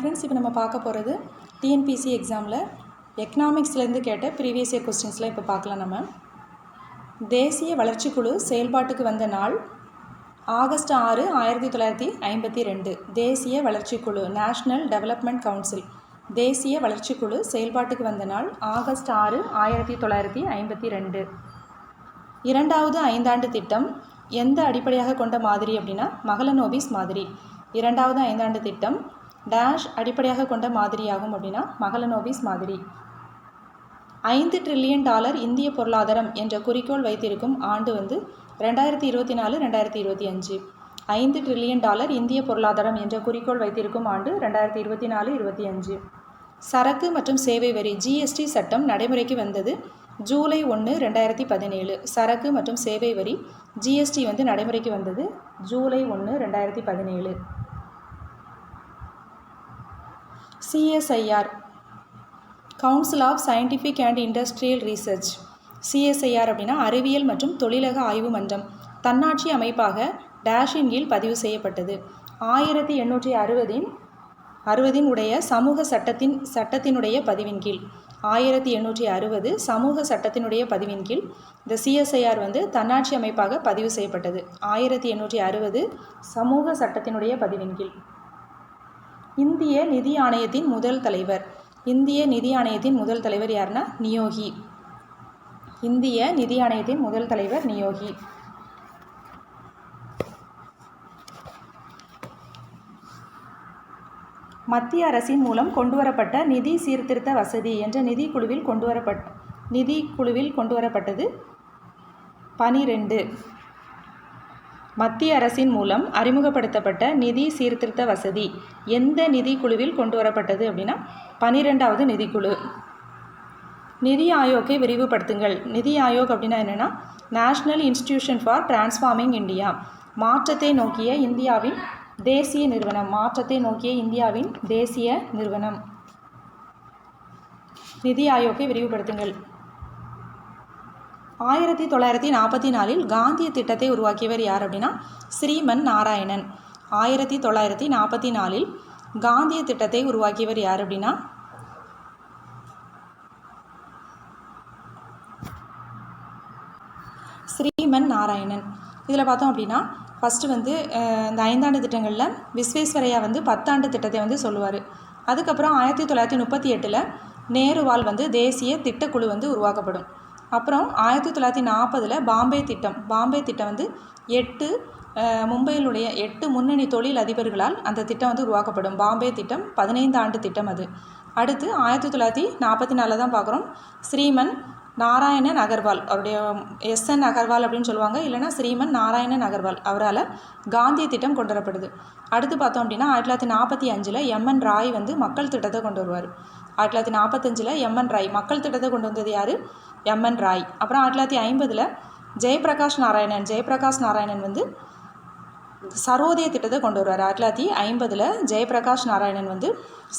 Friends, இப்போ நம்ம பார்க்க போகிறது டிஎன்பிசி எக்ஸாமில் எக்கனாமிக்ஸ்லேருந்து கேட்ட ப்ரீவியஸ் இயர் கொஸ்டின்ஸ்லாம் இப்போ பார்க்கலாம். நம்ம தேசிய வளர்ச்சிக்குழு செயல்பாட்டுக்கு வந்த நாள் ஆகஸ்ட் 6, 1952. தேசிய வளர்ச்சிக்குழு நேஷ்னல் டெவலப்மெண்ட் கவுன்சில் தேசிய வளர்ச்சிக்குழு செயல்பாட்டுக்கு வந்த நாள் ஆகஸ்ட் 6, 1952. இரண்டாவது ஐந்தாண்டு திட்டம் எந்த அடிப்படையாக கொண்ட மாதிரி அப்படின்னா மகளனோபிஸ் மாதிரி. இரண்டாவது ஐந்தாண்டு திட்டம் டேஷ் அடிப்படையாக கொண்ட மாதிரியாகும் அப்படின்னா மகளனோபிஸ் மாதிரி. $5 டிரில்லியன் இந்திய பொருளாதாரம் என்ற குறிக்கோள் வைத்திருக்கும் ஆண்டு 2024-2025. $5 டிரில்லியன் இந்திய பொருளாதாரம் என்ற குறிக்கோள் வைத்திருக்கும் ஆண்டு 2024-25. சரக்கு மற்றும் சேவை வரி ஜிஎஸ்டி சட்டம் நடைமுறைக்கு வந்தது ஜூலை 1, 2017. சரக்கு மற்றும் சேவை வரி ஜிஎஸ்டி நடைமுறைக்கு வந்தது July 1, 2017. CSIR council of scientific and industrial research. CSIR அப்படின்னா அறிவியல் மற்றும் தொழிலக ஆய்வு மன்றம் தன்னாட்சி அமைப்பாக டேஷின் கீழ் பதிவு செய்யப்பட்டது. 1860 உடைய சமூக சட்டத்தினுடைய பதிவின் கீழ் 1860 சமூக சட்டத்தினுடைய பதிவின் கீழ் இந்த சிஎஸ்ஐஆர் தன்னாட்சி அமைப்பாக பதிவு செய்யப்பட்டது. 1860 சமூக சட்டத்தினுடைய பதிவின் கீழ். இந்திய நிதி ஆணையத்தின் முதல் தலைவர் இந்திய நிதி ஆணையத்தின் முதல் தலைவர் யாருன்னா நியோகி. இந்திய நிதி ஆணையத்தின் முதல் தலைவர் நியோகி. மத்திய அரசின் மூலம் கொண்டுவரப்பட்ட நிதி சீர்திருத்த வசதி என்ற நிதிக்குழுவில் கொண்டுவரப்பட்டது 12. மத்திய அரசின் மூலம் அறிமுகப்படுத்தப்பட்ட நிதி சீர்திருத்த வசதி எந்த நிதிக்குழுவில் கொண்டுவரப்பட்டது அப்படின்னா 12வது நிதிக்குழு. நிதி ஆயோக்கை விரிவுபடுத்துங்கள். நிதி ஆயோக் அப்படின்னா என்னென்னா national institution for transforming India மாற்றத்தை நோக்கிய இந்தியாவின் தேசிய நிறுவனம். மாற்றத்தை நோக்கிய இந்தியாவின் தேசிய நிறுவனம். நிதி ஆயோக்கை விரிவுபடுத்துங்கள். 1944 காந்திய திட்டத்தை உருவாக்கியவர் யார் அப்படின்னா ஸ்ரீமன் நாராயணன். 1944 காந்திய திட்டத்தை உருவாக்கியவர் யார் அப்படின்னா ஸ்ரீமன் நாராயணன். இதில் பார்த்தோம் அப்படின்னா ஃபஸ்ட்டு இந்த 5 ஆண்டு திட்டங்களில் விஸ்வேஸ்வரையா 10 ஆண்டு திட்டத்தை சொல்லுவார். அதுக்கப்புறம் 1938 நேருவால் தேசிய திட்டக்குழு உருவாக்கப்படும். அப்புறம் 1940 பாம்பே திட்டம் 8 மும்பையிலுடைய 8 முன்னணி தொழில் அதிபர்களால் அந்த திட்டம் உருவாக்கப்படும். பாம்பே திட்டம் 15 ஆண்டு திட்டம் அது. அடுத்து 1944 தான் பார்க்குறோம். ஸ்ரீமன் நாராயணன் அகர்வால் அவருடைய எஸ்என் அகர்வால் அப்படின்னு சொல்லுவாங்க, இல்லைனா ஸ்ரீமன் நாராயணன் அகர்வால் அவரால் காந்திய திட்டம் கொண்டு வரப்படுது. அடுத்து பார்த்தோம் அப்படின்னா 1945 எம்என் ராய் மக்கள் திட்டத்தை கொண்டு வருவார். 1945 எம்என் ராய் மக்கள் திட்டத்தை கொண்டு வந்தது யார்? எம்என் ராய். அப்புறம் 1950 ஜெயபிரகாஷ் நாராயணன் சரோதய திட்டத்தை கொண்டு வருவார். 1950 ஜெயபிரகாஷ் நாராயணன்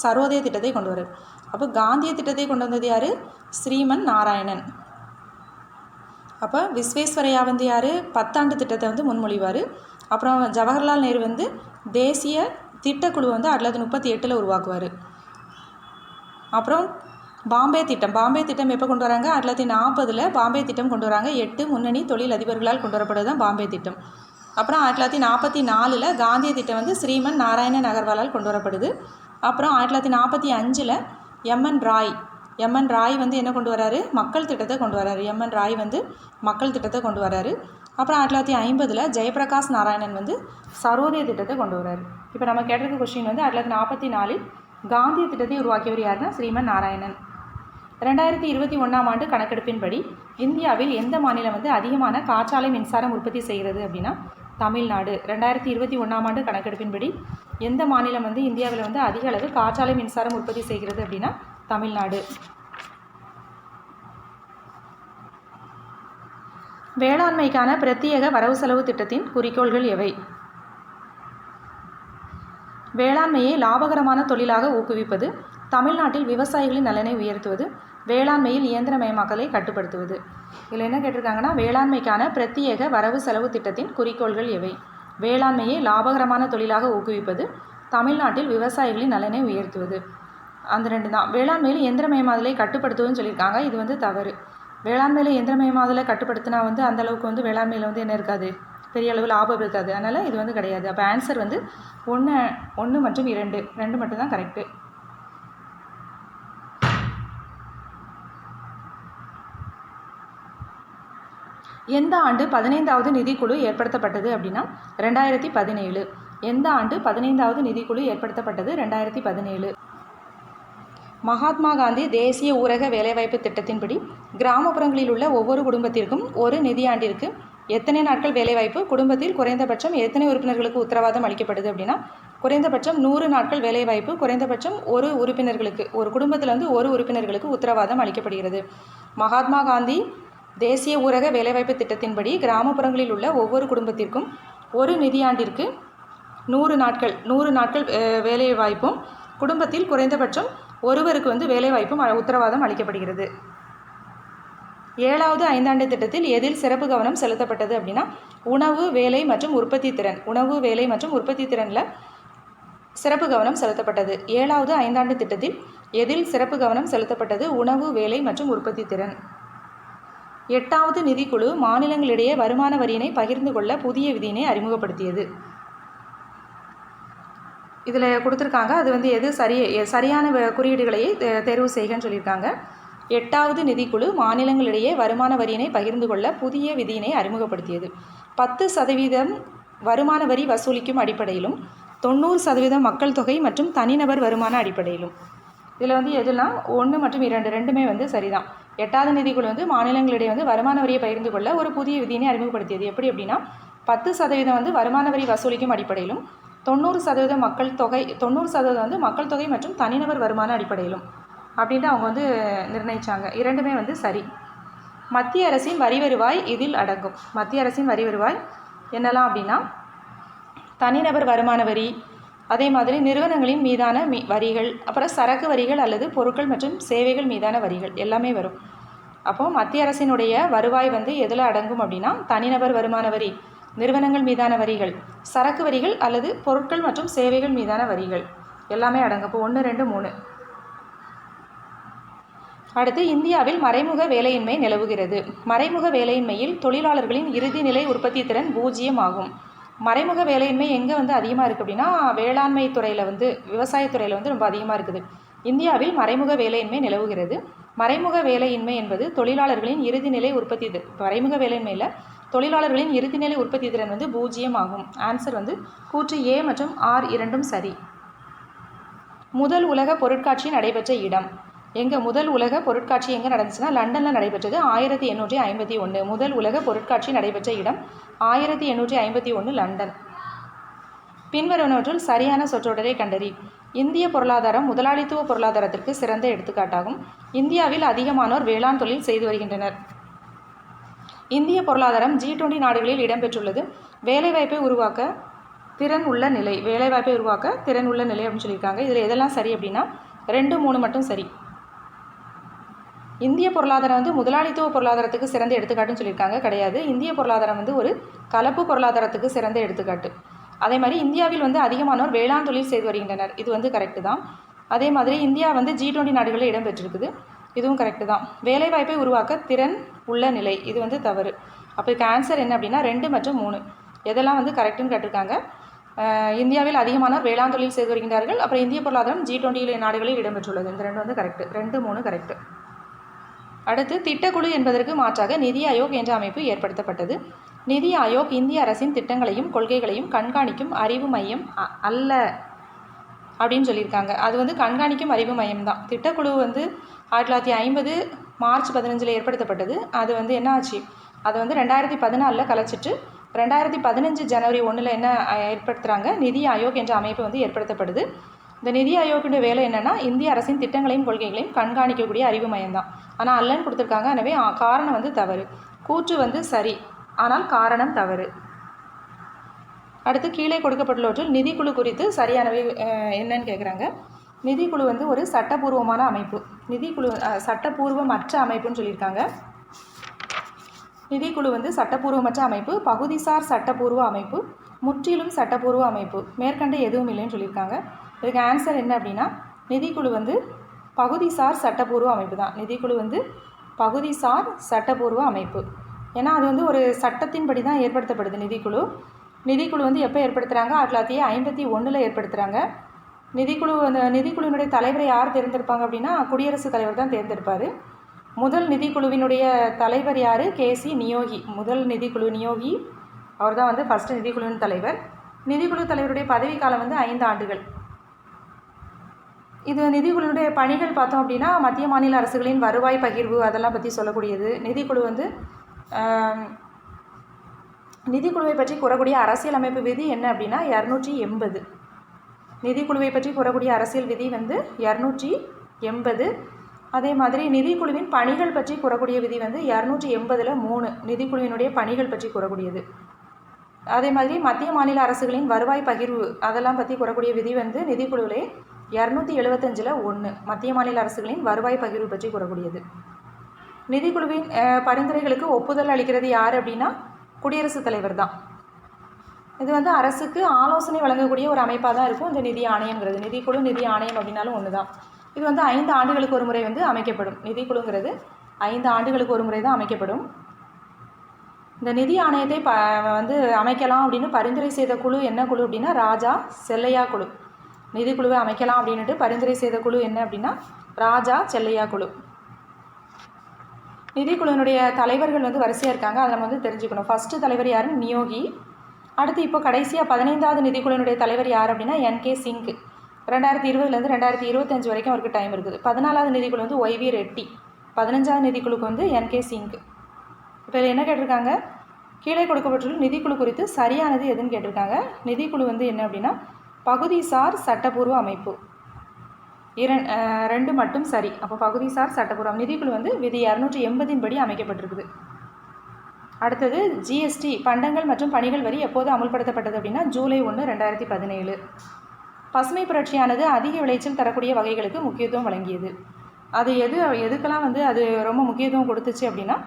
சரோதய திட்டத்தை கொண்டு வருவார். அப்போ காந்திய திட்டத்தை கொண்டு வந்தது யார்? ஸ்ரீமன் நாராயணன். அப்போ விஸ்வேஸ்வரையா யார்? 10 ஆண்டு திட்டத்தை முன்மொழிவார். அப்புறம் ஜவஹர்லால் நேரு தேசிய திட்டக்குழு 1938 உருவாக்குவார். அப்புறம் பாம்பே திட்டம் எப்போ கொண்டு வராங்க? 1940 பாம்பே திட்டம் கொண்டு வராங்க. 8 முன்னணி தொழில் அதிபர்களால் கொண்டு வரப்படுறது தான் பாம்பே திட்டம். அப்புறம் 1944 காந்திய திட்டம் ஸ்ரீமன் நாராயணன் அகர்வாலால் கொண்டு வரப்படுது. அப்புறம் 1945 எம்என் ராய் என்ன கொண்டு வராரு? மக்கள் திட்டத்தை கொண்டு வராரு. எம்என் ராய் மக்கள் திட்டத்தை கொண்டு வராரு. அப்புறம் 1950 ஜெயபிரகாஷ் நாராயணன் சரோதய திட்டத்தை கொண்டு வராரு. இப்போ நம்ம கேட்டிருக்க கொஸ்டின் 1944 காந்திய திட்டத்தை உருவாக்கியவர் யாருன்னா ஸ்ரீமன் நாராயணன். 2021 ஆண்டு கணக்கெடுப்பின்படி இந்தியாவில் எந்த மாநிலம் அதிகமான காற்றாலை மின்சாரம் உற்பத்தி செய்கிறது அப்படின்னா தமிழ்நாடு. 2021 ஆண்டு கணக்கெடுப்பின்படி எந்த மாநிலம் இந்தியாவில் அதிக அளவு காற்றாலை மின்சாரம் உற்பத்தி செய்கிறது அப்படின்னா தமிழ்நாடு. வேளாண்மைக்கான பிரத்யேக வரவு செலவு திட்டத்தின் குறிக்கோள்கள் எவை? வேளாண்மையை லாபகரமான தொழிலாக ஊக்குவிப்பது, தமிழ்நாட்டில் விவசாயிகளின் நலனை உயர்த்துவது, வேளாண்மையில் இயந்திரமயமாக்கலை கட்டுப்படுத்துவது. இதில் என்ன கேட்டிருக்காங்கன்னா வேளாண்மைக்கான பிரத்யேக வரவு செலவு திட்டத்தின் குறிக்கோள்கள் எவை? வேளாண்மையை லாபகரமான தொழிலாக ஊக்குவிப்பது, தமிழ்நாட்டில் விவசாயிகளின் நலனை உயர்த்துவது. அந்த 2 தான். வேளாண்மையில் இயந்திரமயமாதலை கட்டுப்படுத்துவதுன்னு சொல்லியிருக்காங்க. இது வந்து தவறு. வேளாண்மையில் இயந்திரமயமாதலை கட்டுப்படுத்தினா வந்து அந்தளவுக்கு வந்து வேளாண்மையில் வந்து என்ன இருக்காது, பெரிய அளவு லாபம் இருக்காது. அதனால் இது வந்து கிடையாது. அப்போ ஆன்சர் வந்து 1 மற்றும் 2 மட்டும்தான் கரெக்டு. எந்த ஆண்டு 15வது நிதிக்குழு ஏற்படுத்தப்பட்டது அப்படின்னா 2017. எந்த ஆண்டு 15வது நிதிக்குழு ஏற்படுத்தப்பட்டது? 2017. மகாத்மா காந்தி தேசிய ஊரக வேலைவாய்ப்பு திட்டத்தின்படி கிராமப்புறங்களில் உள்ள ஒவ்வொரு குடும்பத்திற்கும் ஒரு நிதியாண்டிற்கு எத்தனை நாட்கள் வேலைவாய்ப்பு, குடும்பத்தில் குறைந்தபட்சம் எத்தனை உறுப்பினர்களுக்கு உத்தரவாதம் அளிக்கப்படுது அப்படின்னா குறைந்தபட்சம் 100 நாட்கள் வேலைவாய்ப்பு, குறைந்தபட்சம் ஒரு உறுப்பினர்களுக்கு, ஒரு குடும்பத்தில் வந்து ஒரு உறுப்பினர்களுக்கு உத்தரவாதம் அளிக்கப்படுகிறது. மகாத்மா காந்தி தேசிய ஊரக வேலைவாய்ப்பு திட்டத்தின்படி கிராமப்புறங்களில் உள்ள ஒவ்வொரு குடும்பத்திற்கும் ஒரு நிதியாண்டிற்கு 100 நாட்கள் வேலைவாய்ப்பும், குடும்பத்தில் குறைந்தபட்சம் ஒருவருக்கு வந்து வேலைவாய்ப்பும் உத்தரவாதம் அளிக்கப்படுகிறது. 7வது ஐந்தாண்டு திட்டத்தில் எதில் சிறப்பு கவனம் செலுத்தப்பட்டது அப்படின்னா உணவு, வேலை மற்றும் உற்பத்தி திறன். உணவு, வேலை மற்றும் உற்பத்தி திறனில் சிறப்பு கவனம் செலுத்தப்பட்டது. 7வது ஐந்தாண்டு திட்டத்தில் எதில் சிறப்பு கவனம் செலுத்தப்பட்டது? உணவு, வேலை மற்றும் உற்பத்தி திறன். 8வது நிதிக்குழு மாநிலங்களிடையே வருமான வரியினை பகிர்ந்து கொள்ள புதிய விதியினை அறிமுகப்படுத்தியது. இதில் கொடுத்துருக்காங்க. அது வந்து எது சரியான குறியீடுகளையே தேர்வு செய்கன்னு சொல்லியிருக்காங்க. 8வது நிதிக்குழு மாநிலங்களிடையே வருமான வரியினை பகிர்ந்து கொள்ள புதிய விதியினை அறிமுகப்படுத்தியது. 10% வருமான வரி வசூலிக்கும் அடிப்படையிலும் 90% மக்கள் தொகை மற்றும் தனிநபர் வருமான அடிப்படையிலும். இதில் வந்து எதுனா 1 மற்றும் 2 ரெண்டுமே வந்து சரிதான். 8வது நிதிக்குழு வந்து மாநிலங்களிடையே வந்து வருமான வரியை பகிர்ந்து கொள்ள ஒரு புதிய விதியினை அறிமுகப்படுத்தியது. எப்படி அப்படின்னா 10% வந்து வருமான வரி வசூலிக்கும் அடிப்படையிலும் 90% வந்து மக்கள் தொகை மற்றும் தனிநபர் வருமான அடிப்படையிலும் அப்படின்ட்டு அவங்க வந்து நிர்ணயித்தாங்க. இரண்டுமே வந்து சரி. மத்திய அரசின் வரி வருவாய் இதில் அடங்கும். மத்திய அரசின் வரி வருவாய் என்னெல்லாம் அப்படின்னா தனிநபர் வருமான வரி, அதே மாதிரி நிறுவனங்களின் மீதான வரிகள், அப்புறம் சரக்கு வரிகள் அல்லது பொருட்கள் மற்றும் சேவைகள் மீதான வரிகள் எல்லாமே வரும். அப்போது மத்திய அரசினுடைய வருவாய் வந்து எதில் அடங்கும் அப்படின்னா தனிநபர் வருமான வரி, நிறுவனங்கள் மீதான வரிகள், சரக்கு வரிகள் அல்லது பொருட்கள் மற்றும் சேவைகள் மீதான வரிகள் எல்லாமே அடங்கும். இப்போ 1, 2, 3. அடுத்து இந்தியாவில் மறைமுக வேலையின்மை நிலவுகிறது. மறைமுக வேலையின்மையில் தொழிலாளர்களின் இறுதி நிலை உற்பத்தி திறன் 0 ஆகும். மறைமுக வேலையின்மை எங்கே வந்து அதிகமாக இருக்குது அப்படின்னா வேளாண்மை துறையில் வந்து விவசாயத்துறையில் வந்து ரொம்ப அதிகமாக இருக்குது. இந்தியாவில் மறைமுக வேலையின்மை நிலவுகிறது. மறைமுக வேலையின்மை என்பது தொழிலாளர்களின் இறுதிநிலை உற்பத்தி மறைமுக வேலையின்மையில் தொழிலாளர்களின் இறுதிநிலை உற்பத்தி திறன் வந்து 0 ஆகும். ஆன்சர் வந்து கூற்று A மற்றும் R இரண்டும் சரி. முதல் உலக பொருட்காட்சி நடைபெற்ற இடம் எங்கே? முதல் உலக பொருட்காட்சி எங்கே நடந்துச்சுன்னா லண்டனில் நடைபெற்றது 1851. முதல் உலக பொருட்காட்சி நடைபெற்ற இடம் 1851 லண்டன். பின்வருவனவற்றுள் சரியான சொற்றொடரை கண்டறி. இந்திய பொருளாதாரம் முதலாளித்துவ பொருளாதாரத்திற்கு சிறந்த எடுத்துக்காட்டாகும். இந்தியாவில் அதிகமானோர் வேளாண் தொழில் செய்து வருகின்றனர். இந்திய பொருளாதாரம் G20 நாடுகளில் இடம்பெற்றுள்ளது. வேலைவாய்ப்பை உருவாக்க திறன் உள்ள நிலை. வேலைவாய்ப்பை உருவாக்க திறன் உள்ள நிலை அப்படின்னு சொல்லியிருக்காங்க. இதில் எதெல்லாம் சரி அப்படின்னா 2, 3 மட்டும் சரி. இந்திய பொருளாதாரம் வந்து முதலாளித்துவ பொருளாதாரத்துக்கு சிறந்த எடுத்துக்காட்டுன்னு சொல்லியிருக்காங்க. கிடையாது. இந்திய பொருளாதாரம் வந்து ஒரு கலப்பு பொருளாதாரத்துக்கு சிறந்த எடுத்துக்காட்டு. அதே மாதிரி இந்தியாவில் வந்து அதிகமானோர் வேளாண் தொழில் செய்து வருகின்றனர். இது வந்து கரெக்டு தான். அதே மாதிரி இந்தியா வந்து G20 நாடுகளில் இடம்பெற்றிருக்குது. இதுவும் கரெக்டு தான். வேலைவாய்ப்பை உருவாக்க திறன் உள்ள நிலை இது வந்து தவறு. அப்போ இதுக்கு ஆன்சர் என்ன அப்படின்னா 2 மற்றும் 3 எதெல்லாம் வந்து கரெக்டுன்னு கேட்டிருக்காங்க. இந்தியாவில் அதிகமானோர் வேளாண் தொழில் செய்து வருகின்றார்கள். அப்புறம் இந்திய பொருளாதாரம் G20 நாடுகளில் இடம்பெற்றுள்ளது. இந்த 2 வந்து கரெக்டு. 2, 3 கரெக்டு. அடுத்து திட்டக்குழு என்பதற்கு மாற்றாக நிதி ஆயோக் என்ற அமைப்பு ஏற்படுத்தப்பட்டது. நிதி ஆயோக் இந்திய அரசின் திட்டங்களையும் கொள்கைகளையும் கண்காணிக்கும் அறிவு மையம் அல்ல அப்படின்னு சொல்லியிருக்காங்க. அது வந்து கண்காணிக்கும் அறிவு மையம் தான். திட்டக்குழு வந்து 1950 மார்ச் 15 ஏற்படுத்தப்பட்டது. அது வந்து என்ன ஆச்சு, அதை வந்து 2014 கலைச்சிட்டு 2015 ஜனவரி 1 என்ன ஏற்படுத்துகிறாங்க, நிதி ஆயோக் என்ற அமைப்பு வந்து ஏற்படுத்தப்படுது. இந்த நிதி ஆயோக்குடைய வேலை என்னென்னா இந்திய அரசின் திட்டங்களையும் கொள்கைகளையும் கண்காணிக்கக்கூடிய அறிவு மையம் தான். ஆனால் அல்லன்னு கொடுத்துருக்காங்க. எனவே காரணம் வந்து தவறு. கூற்று வந்து சரி, ஆனால் காரணம் தவறு. அடுத்து கீழே கொடுக்கப்பட்டுள்ளவற்றில் நிதிக்குழு குறித்து சரியானவை என்னன்னு கேட்குறாங்க. நிதிக்குழு வந்து ஒரு சட்டபூர்வமான அமைப்பு. நிதிக்குழு சட்டபூர்வமற்ற அமைப்புன்னு சொல்லியிருக்காங்க. நிதிக்குழு வந்து சட்டபூர்வமற்ற அமைப்பு, பகுதிசார் சட்டபூர்வ அமைப்பு, முற்றிலும் சட்டப்பூர்வ அமைப்பு மேற்கண்ட எதுவும் இல்லைன்னு சொல்லியிருக்காங்க. இதுக்கு ஆன்சர் என்ன அப்படின்னா நிதிக்குழு வந்து பகுதிசார் சட்டப்பூர்வ அமைப்பு தான். நிதிக்குழு வந்து பகுதிசார் சட்டப்பூர்வ அமைப்பு. ஏன்னா அது வந்து ஒரு சட்டத்தின்படி தான் ஏற்படுத்தப்படுது நிதிக்குழு. நிதிக்குழு வந்து எப்போ ஏற்படுத்துகிறாங்க? 1951 ஏற்படுத்துகிறாங்க. நிதிக்குழுவினுடைய தலைவரை யார் தேர்ந்தெடுப்பாங்க அப்படின்னா குடியரசுத் தலைவர் தான் தேர்ந்தெடுப்பார். முதல் நிதிக்குழுவினுடைய தலைவர் யார்? கேசி நியோகி. முதல் நிதிக்குழு நியோகி அவர் தான் வந்து ஃபஸ்ட்டு நிதிக்குழுவின் தலைவர். நிதிக்குழு தலைவருடைய பதவிக்காலம் வந்து 5 ஆண்டுகள். இது நிதிக்குழுவினுடைய பணிகள் பார்த்தோம் அப்படின்னா மத்திய மாநில அரசுகளின் வருவாய் பகிர்வு அதெல்லாம் பற்றி சொல்லக்கூடியது. நிதிக்குழு வந்து நிதிக்குழுவை பற்றி கூறக்கூடிய அரசியல் அமைப்பு விதி என்ன அப்படின்னா 280. நிதிக்குழுவை பற்றி கூறக்கூடிய அரசியல் விதி வந்து 280. அதே மாதிரி நிதிக்குழுவின் பணிகள் பற்றி கூறக்கூடிய விதி வந்து 280ல் 3 நிதிக்குழுவினுடைய பணிகள் பற்றி கூறக்கூடியது. அதே மாதிரி மத்திய மாநில அரசுகளின் வருவாய் பகிர்வு அதெல்லாம் பற்றி கூறக்கூடிய விதி வந்து நிதிக்குழுவிலே 275ல் 1 மத்திய மாநில அரசுகளின் வருவாய் பகிர்வு பற்றி கூறக்கூடியது. நிதிக்குழுவின் பரிந்துரைகளுக்கு ஒப்புதல் அளிக்கிறது யார் அப்படின்னா குடியரசுத் தலைவர் தான். இது வந்து அரசுக்கு ஆலோசனை வழங்கக்கூடிய ஒரு அமைப்பாக தான் இருக்கும் இந்த நிதி ஆணையங்கிறது. நிதிக்குழு நிதி ஆணையம் அப்படின்னாலும் ஒன்று தான். இது வந்து 5 ஆண்டுகளுக்கு ஒரு முறை வந்து அமைக்கப்படும். நிதிக்குழுங்கிறது 5 ஆண்டுகளுக்கு ஒரு முறை தான் அமைக்கப்படும். இந்த நிதி ஆணையத்தை வந்து அமைக்கலாம் அப்படின்னு பரிந்துரை செய்த குழு என்ன குழு அப்படின்னா ராஜா செல்லையா குழு. நிதிக்குழுவை அமைக்கலாம் அப்படின்ட்டு பரிந்துரை செய்த குழு என்ன அப்படின்னா ராஜா செல்லையா குழு. நிதிக்குழுவினுடைய தலைவர்கள் வந்து வரிசையாக இருக்காங்க. அதை நம்ம வந்து தெரிஞ்சுக்கணும். ஃபஸ்ட்டு தலைவர் யாருன்னு நியோகி. அடுத்து இப்போ கடைசியாக 15வது நிதிக்குழுவினுடைய தலைவர் யார் அப்படின்னா என்கே சிங். 2020லேருந்து 2025 வரைக்கும் அவருக்கு டைம் இருக்குது. 14வது நிதிக்குழு வந்து ஒய்வி ரெட்டி. 15வது நிதிக்குழுக்கு வந்து என்கே சிங். இப்போ இதில் என்ன கேட்டிருக்காங்க? கீழே கொடுக்கப்பட்டுள்ள நிதிக்குழு குறித்து சரியானது எதுன்னு கேட்டிருக்காங்க. நிதிக்குழு வந்து என்ன அப்படின்னா பகுதிசார் சட்டப்பூர்வ அமைப்பு. 2 மட்டும் சரி. அப்போ பகுதிசார் சட்டப்பூர்வம் நிதிக்குழு வந்து விதி 280 படி அமைக்கப்பட்டிருக்குது. அடுத்தது ஜிஎஸ்டி பண்டங்கள் மற்றும் பணிகள் வரி எப்போது அமுல்படுத்தப்பட்டது அப்படின்னா ஜூலை 1, 2017. பசுமை புரட்சியானது அதிக விளைச்சல் தரக்கூடிய வகைகளுக்கு முக்கியத்துவம் வழங்கியது. அது எதுக்கெல்லாம் வந்து அது ரொம்ப முக்கியத்துவம் கொடுத்துச்சு அப்படின்னா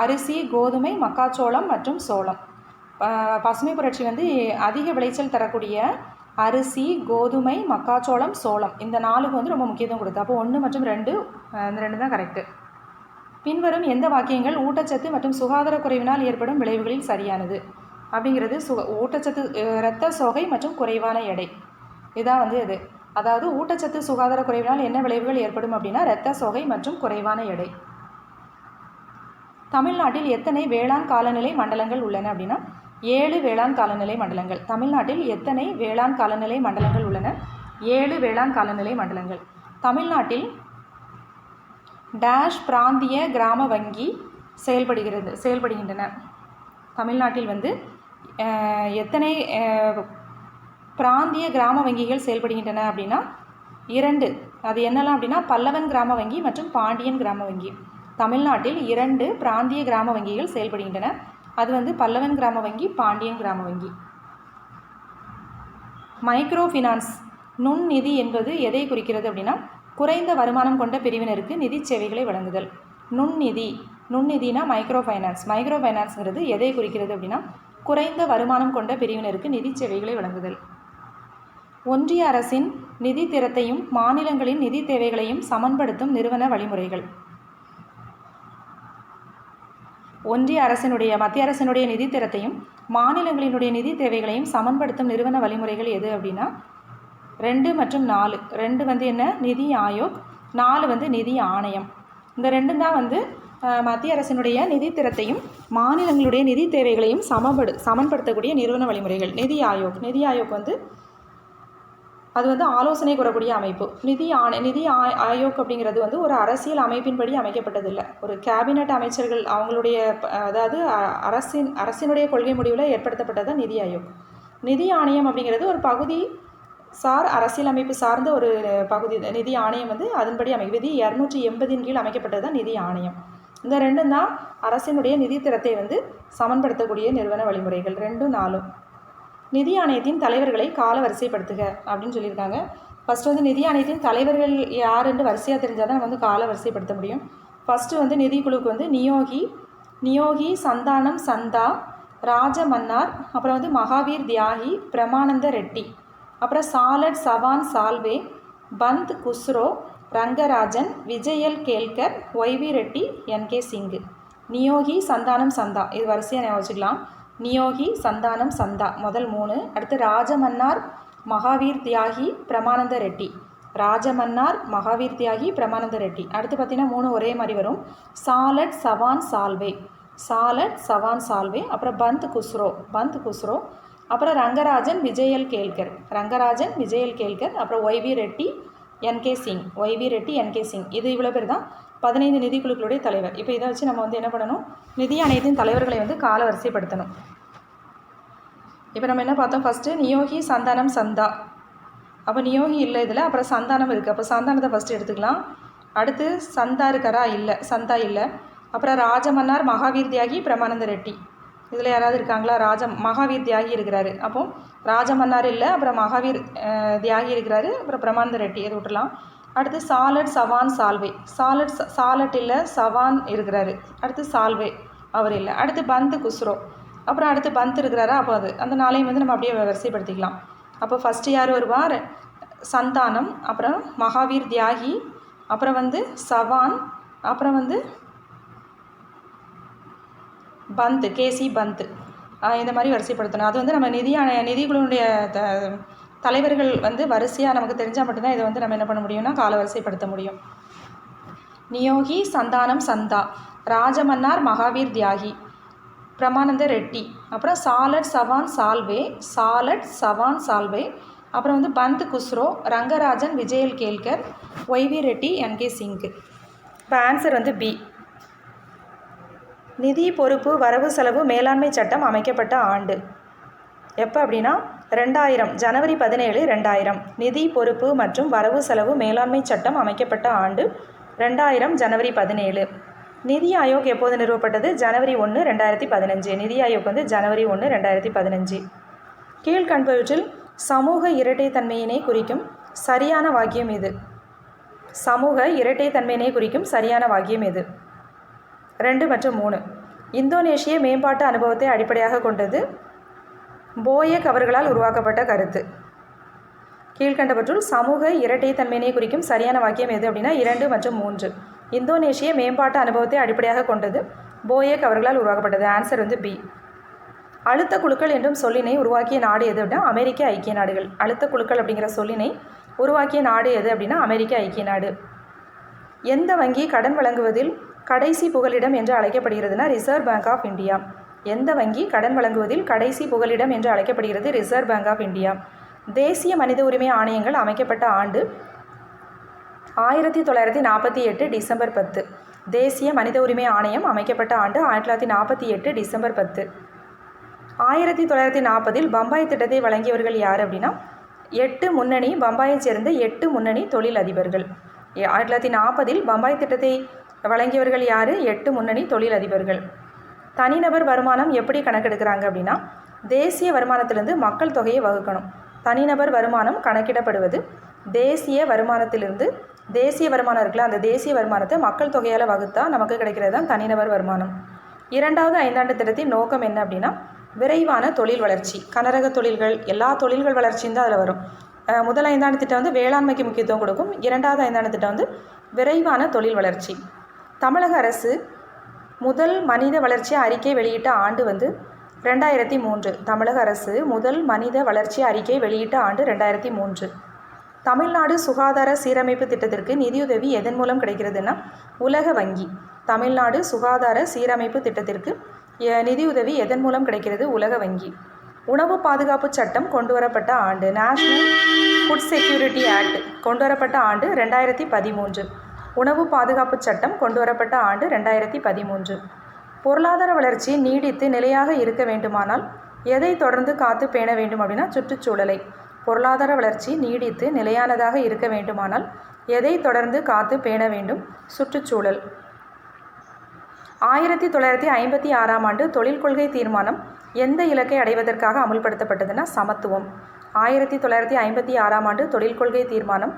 அரிசி, கோதுமை, மக்காச்சோளம் மற்றும் சோளம். பசுமை புரட்சி வந்து அதிக விளைச்சல் தரக்கூடிய அரிசி, கோதுமை, மக்காச்சோளம், சோளம் இந்த 4க்கு வந்து ரொம்ப முக்கியத்துவம் கொடுத்து. அப்போ 1 மற்றும் 2 இந்த 2 தான் கரெக்டு. பின்வரும் எந்த வாக்கியங்கள் ஊட்டச்சத்து மற்றும் சுகாதார குறைவினால் ஏற்படும் விளைவுகளில் சரியானது அப்படிங்கிறது ஊட்டச்சத்து இரத்த சோகை மற்றும் குறைவான எடை இதான் வந்து இது. அதாவது ஊட்டச்சத்து சுகாதார குறைவினால் என்ன விளைவுகள் ஏற்படும் அப்படின்னா இரத்த சோகை மற்றும் குறைவான எடை. தமிழ்நாட்டில் எத்தனை வேளாண் காலநிலை மண்டலங்கள் உள்ளன அப்படின்னா 7 வேளாண் காலநிலை மண்டலங்கள். தமிழ்நாட்டில் எத்தனை வேளாண் காலநிலை மண்டலங்கள் உள்ளன? 7 வேளாண் காலநிலை மண்டலங்கள். தமிழ்நாட்டில் டேஷ் பிராந்திய கிராம வங்கி செயல்படுகின்றன. தமிழ்நாட்டில் வந்து எத்தனை பிராந்திய கிராம வங்கிகள் செயல்படுகின்றன அப்படின்னா 2. அது என்னெல்லாம் அப்படின்னா பல்லவன் கிராம வங்கி மற்றும் பாண்டியன் கிராம வங்கி. தமிழ்நாட்டில் 2 பிராந்திய கிராம வங்கிகள் செயல்படுகின்றன. அது வந்து பல்லவன் கிராம வங்கி, பாண்டியன் கிராம வங்கி. மைக்ரோ ஃபினான்ஸ் நுண்நிதி என்பது எதை குறிக்கிறது அப்படின்னா குறைந்த வருமானம் கொண்ட பிரிவினருக்கு நிதி சேவைகளை வழங்குதல். நுண்நிதினா மைக்ரோ ஃபைனான்ஸ்ங்கிறது எதை குறிக்கிறது அப்படின்னா குறைந்த வருமானம் கொண்ட பிரிவினருக்கு நிதி சேவைகளை வழங்குதல். ஒன்றிய அரசின் நிதி திறத்தையும் மாநிலங்களின் நிதி தேவைகளையும் சமன்படுத்தும் நிறுவன வழிமுறைகள். மத்திய அரசினுடைய நிதி திறத்தையும் மாநிலங்களினுடைய நிதி தேவைகளையும் சமன்படுத்தும் நிறுவன வழிமுறைகள் எது அப்படின்னா 2 மற்றும் 4. 2 வந்து என்ன? நிதி ஆயோக். 4 வந்து நிதி ஆணையம். இந்த 2 தான் வந்து மத்திய அரசினுடைய நிதி திறத்தையும் மாநிலங்களுடைய நிதி தேவைகளையும் சமன்படுத்தக்கூடிய நிறுவன வழிமுறைகள். நிதி ஆயோக் வந்து அது வந்து ஆலோசனை கூறக்கூடிய அமைப்பு. நிதி ஆயோக் அப்படிங்கிறது வந்து ஒரு அரசியல் அமைப்பின்படி அமைக்கப்பட்டதில்லை. ஒரு கேபினட் அமைச்சர்கள் அவங்களுடைய அதாவது அரசினுடைய கொள்கை முடிவில் ஏற்படுத்தப்பட்டது தான் நிதி ஆயோக். நிதி ஆணையம் அப்படிங்கிறது ஒரு பகுதி அரசியல் அமைப்பு சார்ந்த ஒரு பகுதி. நிதி ஆணையம் வந்து அதன்படி விதி 280 கீழ் அமைக்கப்பட்டது தான் நிதி ஆணையம். இந்த 2 தான் அரசினுடைய நிதி திறத்தை வந்து சமன்படுத்தக்கூடிய நிறுவன வழிமுறைகள். 2, 4. நிதி ஆணையத்தின் தலைவர்களை கால வரிசைப்படுத்துக அப்படின்னு சொல்லியிருக்காங்க. ஃபஸ்ட்டு வந்து நிதி ஆணையத்தின் தலைவர்கள் யாருன்னு வரிசையாக தெரிஞ்சால் தான் நம்ம வந்து கால வரிசைப்படுத்த முடியும். ஃபஸ்ட்டு வந்து நிதிக்குழுக்கு வந்து நியோகி, சந்தானம், சந்தா, ராஜமன்னார், அப்புறம் வந்து மகாவீர் தியாகி, பிரமானந்த ரெட்டி, அப்புறம் சாலட் சவான் சால்வே, பந்த் குஸ்ரோ, ரங்கராஜன், விஜயல் கேல்கர், ஒய்வி ரெட்டி, என்கே சிங்கு. நியோகி சந்தானம் சந்தா, இது வரிசையாக ஞாபகம் வச்சுக்கலாம். நியோகி சந்தானம் சந்தா முதல் 3. அடுத்து ராஜமன்னார், மகாவீர் தியாகி, பிரமானந்த ரெட்டி. ராஜமன்னார், மகாவீர் தியாகி, பிரமானந்த ரெட்டி. அடுத்து பார்த்தீங்கன்னா 3 ஒரே மாதிரி வரும். சாலட் சவான் சால்வே, சாலட் சவான் சால்வே, அப்புறம் பந்த் குஸ்ரோ, அப்புறம் ரங்கராஜன் விஜயல் கேல்கர், ரங்கராஜன் விஜயல் கேல்கர், அப்புறம் ஒய்வி ரெட்டி என்கே சிங், ஒய்வி ரெட்டி என்கே சிங். இது இவ்வளோ பேர் தான் 15 நிதிக்குழுக்களுடைய தலைவர். இப்போ இதை வச்சு நம்ம வந்து என்ன பண்ணணும், நிதி ஆணையத்தின் தலைவர்களை வந்து கால வரிசைப்படுத்தணும். இப்போ நம்ம என்ன பார்த்தோம், ஃபஸ்ட்டு நியோகி சந்தானம் சந்தா. அப்போ நியோகி இல்லை இதில், அப்புறம் சந்தானம் இருக்குது. அப்போ சந்தானத்தை ஃபஸ்ட்டு எடுத்துக்கலாம். அடுத்து சந்தா இருக்காரா, இல்லை, சந்தா இல்லை. அப்புறம் ராஜமன்னார், மகாவீர் தியாகி, பிரமானந்த ரெட்டி. இதில் யாராவது இருக்காங்களா? மகாவீர் தியாகி இருக்கிறாரு. அப்போது ராஜமன்னார் இல்லை, அப்புறம் மகாவீர் தியாகி இருக்கிறாரு, அப்புறம் பிரமானந்த ரெட்டி, அதை விட்டுலாம். அடுத்து சாலட் சவான் சால்வே, சாலட் இல்லை, சவான் இருக்கிறாரு. அடுத்து சால்வே அவர் இல்லை. அடுத்து பந்த் குஸ்ரோ, அப்புறம் அடுத்து பந்த் இருக்கிறாரா, அப்போ அது அந்த நாளையும் வந்து நம்ம அப்படியே வரிசைப்படுத்திக்கலாம். அப்போ ஃபஸ்ட்டு யார் வருவார், சந்தானம், அப்புறம் மகாவீர் தியாகி, அப்புறம் வந்து சவான், அப்புறம் வந்து பந்த், கேசி பந்த், இந்த மாதிரி வரிசைப்படுத்தணும். அது வந்து நம்ம நிதிக்குழுவுடைய தலைவர்கள் வந்து வரிசையாக நமக்கு தெரிஞ்சால் மட்டும்தான் இதை வந்து நம்ம என்ன பண்ண முடியும்னா கால வரிசைப்படுத்த முடியும். நியோகி சந்தானம் சந்தா, ராஜமன்னார் மகாவீர் தியாகி, பிரமானந்த ரெட்டி, அப்புறம் சாலட் சவான் சால்வே, அப்புறம் வந்து பந்த் குஸ்ரோ, ரங்கராஜன் விஜயல் கேல்கர், ஒய்வி ரெட்டி என்கே சிங்கு. இப்போ ஆன்சர் வந்து பி. நிதி பொறுப்பு வரவு செலவு மேலாண்மை சட்டம் அமைக்கப்பட்ட ஆண்டு எப்போ அப்படின்னா 2000, ஜனவரி 17, 2000. நிதி பொறுப்பு மற்றும் வரவு செலவு மேலாண்மை சட்டம் அமைக்கப்பட்ட ஆண்டு 2000, ஜனவரி 17. நிதி ஆயோக் எப்போது நிறுவப்பட்டது? ஜனவரி 1, 2015. நிதி ஆயோக் வந்து ஜனவரி 1, 2015. கீழ்கண்பவற்றில் சமூக இரட்டைத்தன்மையினை குறிக்கும் சரியான வாக்கியம் எது? சமூக இரட்டைத்தன்மையினை குறிக்கும் சரியான வாக்கியம் எது? 2 மற்றும் 3. இந்தோனேஷிய மேம்பாட்டு அனுபவத்தை அடிப்படையாக கொண்டது போயக் அவர்களால் உருவாக்கப்பட்ட கருத்து. கீழ்கண்டவற்றுள் சமூக இரட்டைத்தன்மையினை குறிக்கும் சரியான வாக்கியம் எது அப்படின்னா 2 மற்றும் 3. இந்தோனேஷிய மேம்பாட்டு அனுபவத்தை அடிப்படையாக கொண்டது போயக் அவர்களால் உருவாக்கப்பட்டது. ஆன்சர் வந்து பி. அழுத்த குழுக்கள் என்றும் சொல்லினை உருவாக்கிய நாடு எது அப்படின்னா அமெரிக்க ஐக்கிய நாடுகள். அழுத்த குழுக்கள் அப்படிங்கிற சொல்லினை உருவாக்கிய நாடு எது அப்படின்னா அமெரிக்க ஐக்கிய நாடு. எந்த வங்கி கடன் வழங்குவதில் கடைசி புகலிடம் என்று அழைக்கப்படுகிறதுனா ரிசர்வ் பேங்க் ஆஃப் இந்தியா. எந்த வங்கி கடன் வழங்குவதில் கடைசி புகலிடம் என்று அழைக்கப்படுகிறது? Reserve Bank of India. தேசிய மனித உரிமை ஆணையங்கள் அமைக்கப்பட்ட ஆண்டு 1948, டிசம்பர் 10. தேசிய மனித உரிமை ஆணையம் அமைக்கப்பட்ட ஆண்டு 1948, டிசம்பர் 10. 1940 பம்பாய் திட்டத்தை வழங்கியவர்கள் யார் அப்படின்னா 8 முன்னணி பம்பாயைச் சேர்ந்த 8 முன்னணி தொழில் அதிபர்கள். 1940 பம்பாய் திட்டத்தை வழங்கியவர்கள் யார்? 8 முன்னணி தொழில் அதிபர்கள். தனிநபர் வருமானம் எப்படி கணக்கெடுக்கிறாங்க அப்படின்னா தேசிய வருமானத்திலிருந்து மக்கள் தொகையை வகுக்கணும். தனிநபர் வருமானம் கணக்கிடப்படுவது தேசிய வருமானத்திலிருந்து, தேசிய வருமானம் இருக்குல்ல அந்த தேசிய வருமானத்தை மக்கள் தொகையால் வகுத்தா நமக்கு கிடைக்கிறது தான் தனிநபர் வருமானம். 2வது ஐந்தாண்டு திட்டத்தின் நோக்கம் என்ன அப்படின்னா விரைவான தொழில் வளர்ச்சி. கனரக தொழில்கள், எல்லா தொழில்கள் வளர்ச்சியும் தான் அதில் வரும். முதல் ஐந்தாண்டு திட்டம் வந்து வேளாண்மைக்கு முக்கியத்துவம் கொடுக்கும். 2வது ஐந்தாண்டு திட்டம் வந்து விரைவான தொழில் வளர்ச்சி. தமிழக அரசு முதல் மனித வளர்ச்சி அறிக்கை வெளியிட்ட ஆண்டு வந்து 2003. தமிழக அரசு முதல் மனித வளர்ச்சி அறிக்கை வெளியிட்ட ஆண்டு 2003. தமிழ்நாடு சுகாதார சீரமைப்பு திட்டத்திற்கு நிதியுதவி எதன் மூலம் கிடைக்கிறதுனா உலக வங்கி. தமிழ்நாடு சுகாதார சீரமைப்பு திட்டத்திற்கு நிதியுதவி எதன் மூலம் கிடைக்கிறது? உலக வங்கி. உணவு பாதுகாப்பு சட்டம் கொண்டுவரப்பட்ட ஆண்டு நேஷ்னல் ஃபுட் செக்யூரிட்டி ஆக்ட் கொண்டுவரப்பட்ட ஆண்டு 2013. உணவு பாதுகாப்பு சட்டம் கொண்டுவரப்பட்ட ஆண்டு 2013. பொருளாதார வளர்ச்சி நீடித்து நிலையாக இருக்க வேண்டுமானால் எதை தொடர்ந்து காத்து பேண வேண்டும் அப்படின்னா சுற்றுச்சூழலை. பொருளாதார வளர்ச்சி நீடித்து நிலையானதாக இருக்க வேண்டுமானால் எதை தொடர்ந்து காத்து பேண வேண்டும்? சுற்றுச்சூழல். 1956ஆம் ஆண்டு தொழில் கொள்கை தீர்மானம் எந்த இலக்கை அடைவதற்காக அமுல்படுத்தப்பட்டதுன்னா சமத்துவம். 1956ஆம் ஆண்டு தொழில் கொள்கை தீர்மானம்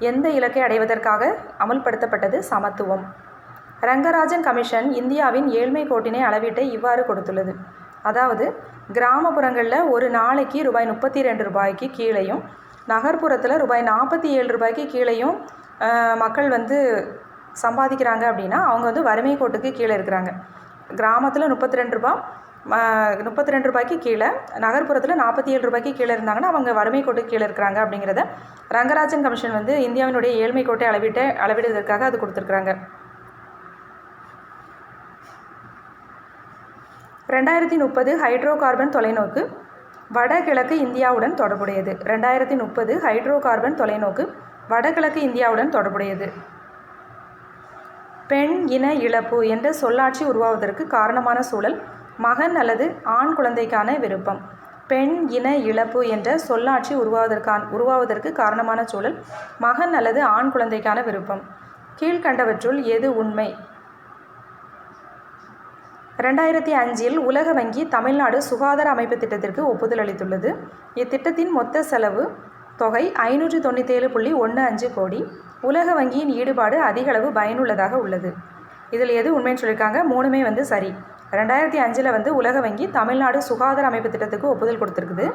எந்த இலக்கை அடைவதற்காக அமுல்படுத்தப்பட்டது? சமத்துவம். ரங்கராஜன் கமிஷன் இந்தியாவின் ஏழ்மை கோட்டினை அளவீட்டை இவ்வாறு கொடுத்துள்ளது. அதாவது கிராமப்புறங்களில் ஒரு நாளைக்கு ரூபாய் 32 ரூபாய்க்கு கீழேயும் நகர்ப்புறத்தில் ரூபாய் 47 ரூபாய்க்கு கீழேயும் மக்கள் வந்து சம்பாதிக்கிறாங்க அப்படின்னா அவங்க வந்து வறுமை கோட்டுக்கு கீழே இருக்கிறாங்க. கிராமத்தில் 32 ரூபாய்க்கு கீழே, நகர்ப்புறத்தில் 47 ரூபாய்க்கு கீழே இருந்தாங்கன்னா அவங்க வறுமை கோட்டுக்கு கீழே இருக்கிறாங்க அப்படிங்கிறத ரங்கராஜன் கமிஷன் வந்து இந்தியாவினுடைய ஏழ்மை கோட்டை அளவிடுவதற்காக அது கொடுத்துருக்குறாங்க. 2030 ஹைட்ரோ கார்பன் தொலைநோக்கு வடகிழக்கு இந்தியாவுடன் தொடர்புடையது. 2030 ஹைட்ரோ கார்பன் தொலைநோக்கு வடகிழக்கு இந்தியாவுடன் தொடர்புடையது. பெண் இன இழப்பு என்ற சொல்லாட்சி உருவாவதற்கு காரணமான சூழல் மகன் அல்லது ஆண் குழந்தைக்கான விருப்பம். பெண் இன இழப்பு என்ற சொல்லாட்சி உருவாவதற்கு காரணமான சூழல் மகன் அல்லது ஆண் குழந்தைக்கான விருப்பம். கீழ்கண்டவற்றுள் எது உண்மை? 2005 உலக வங்கி தமிழ்நாடு சுகாதார அமைப்பு திட்டத்திற்கு ஒப்புதல் அளித்துள்ளது. இத்திட்டத்தின் மொத்த செலவு தொகை 597.15 கோடி. உலக வங்கியின் ஈடுபாடு அதிக அளவு பயனுள்ளதாக உள்ளது. இதில் எது உண்மைன்னு சொல்லியிருக்காங்க? மூணுமே வந்து சரி. 2005 வந்து உலக வங்கி தமிழ்நாடு சுகாதார அமைப்பு திட்டத்துக்கு ஒப்புதல் கொடுத்துருக்குது.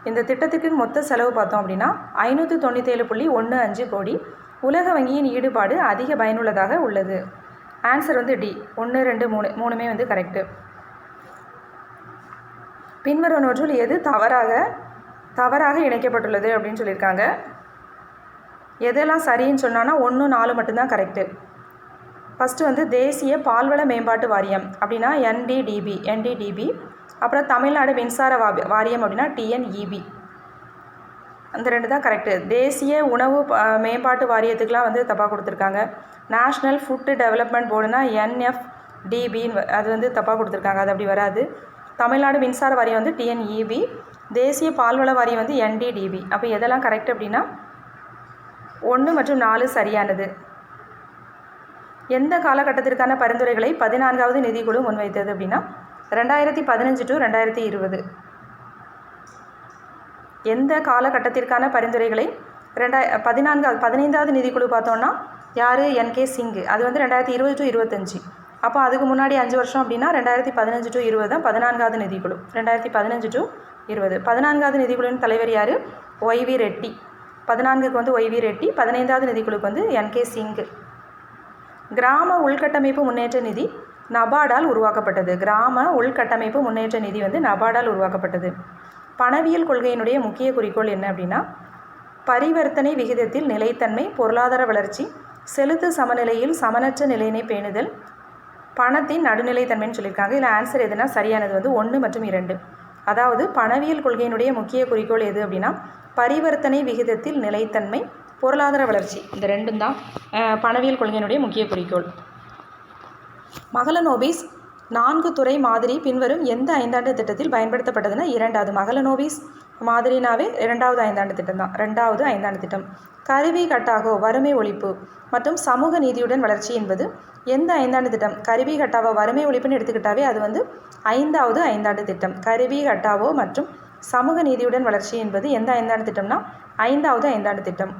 இந்த திட்டத்துக்கு மொத்த செலவு பார்த்தோம் அப்படின்னா 597.15 கோடி. உலக வங்கியின் ஈடுபாடு அதிக பயனுள்ளதாக உள்ளது. ஆன்சர் வந்து டி. 1, 2, 3 மூணுமே வந்து கரெக்டு. பின்வருவனவற்றுள் எது தவறாக இணைக்கப்பட்டுள்ளது அப்படின்னு சொல்லியிருக்காங்க. எதெல்லாம் சரின்னு சொன்னான்னா 1, 4 மட்டும்தான் கரெக்டு. ஃபஸ்ட்டு வந்து தேசிய பால்வள மேம்பாட்டு வாரியம் அப்படின்னா NDDB. அப்புறம் தமிழ்நாடு மின்சார வாரியம் அப்படின்னா TNEB. அந்த 2 தான் கரெக்டு. தேசிய உணவு மேம்பாட்டு வாரியத்துக்கெலாம் வந்து தப்பாக கொடுத்துருக்காங்க. நேஷ்னல் ஃபுட்டு டெவலப்மெண்ட் போர்டுனா NFDBன்னு அது வந்து தப்பாக கொடுத்துருக்காங்க. அது அப்படி வராது. தமிழ்நாடு மின்சார வாரியம் வந்து TNEB. தேசிய பால்வள வாரியம் வந்து NDDB. அப்போ எதெல்லாம் கரெக்ட் அப்படின்னா 1 மற்றும் 4 சரியானது. எந்த காலகட்டத்திற்கான பரிந்துரைகளை 14வது நிதிக்குழு முன்வைத்தது அப்படின்னா 2015 to 2020. எந்த காலகட்டத்திற்கான பரிந்துரைகளை 15வது நிதிக்குழு பார்த்தோன்னா யார்? NK சிங். அது வந்து 2020 to 25. அப்போ அதுக்கு முன்னாடி 5 வருஷம் அப்படின்னா 2015 to 20 தான் 14வது நிதிக்குழு. 2015 to 20. 14வது நிதிக்குழுவின் தலைவர் யார்? YV ரெட்டி. 14க்கு வந்து YV ரெட்டி. 15வது நிதிக்குழுக்கு வந்து NK சிங். கிராம உள்கட்டமைப்பு முன்னேற்ற நிதி நபார்டால் உருவாக்கப்பட்டது. கிராம உள்கட்டமைப்பு முன்னேற்ற நிதி வந்து நபார்டால் உருவாக்கப்பட்டது. பணவியல் கொள்கையினுடைய முக்கிய குறிக்கோள் என்ன அப்படின்னா பரிவர்த்தனை விகிதத்தில் நிலைத்தன்மை, பொருளாதார வளர்ச்சி, செலுத்து சமநிலையில் சமனற்ற நிலையினை பேணுதல், பணத்தின் நடுநிலைத்தன்மைன்னு சொல்லியிருக்காங்க. இதில் ஆன்சர் எதுனா சரியானது வந்து 1 மற்றும் 2. அதாவது பணவியல் கொள்கையினுடைய முக்கிய குறிக்கோள் எது அப்படின்னா பரிவர்த்தனை விகிதத்தில் நிலைத்தன்மை, பொருளாதார வளர்ச்சி. இந்த 2 தான் பணவியல் கொள்கையினுடைய முக்கிய குறிக்கோள். மகளநோபிஸ் 4 துறை மாதிரி பின்வரும் எந்த 5ஆண்டு திட்டத்தில் பயன்படுத்தப்பட்டதுன்னா 2வது. மகளநோபிஸ் மாதிரினாவே 2வது 5ஆண்டு திட்டம் தான். 2வது 5ஆண்டு திட்டம். கருவி கட்டாகோ வறுமை ஒழிப்பு மற்றும் சமூக நீதியுடன் வளர்ச்சி என்பது எந்த 5ஆண்டு திட்டம்? கருவி கட்டாவோ வறுமை ஒழிப்புன்னு எடுத்துக்கிட்டாவே அது வந்து 5வது 5ஆண்டு திட்டம். கருவி கட்டாவோ மற்றும் சமூக நீதியுடன் வளர்ச்சி என்பது எந்த 5ஆண்டு திட்டம்னா 5வது 5ஆண்டு திட்டம்.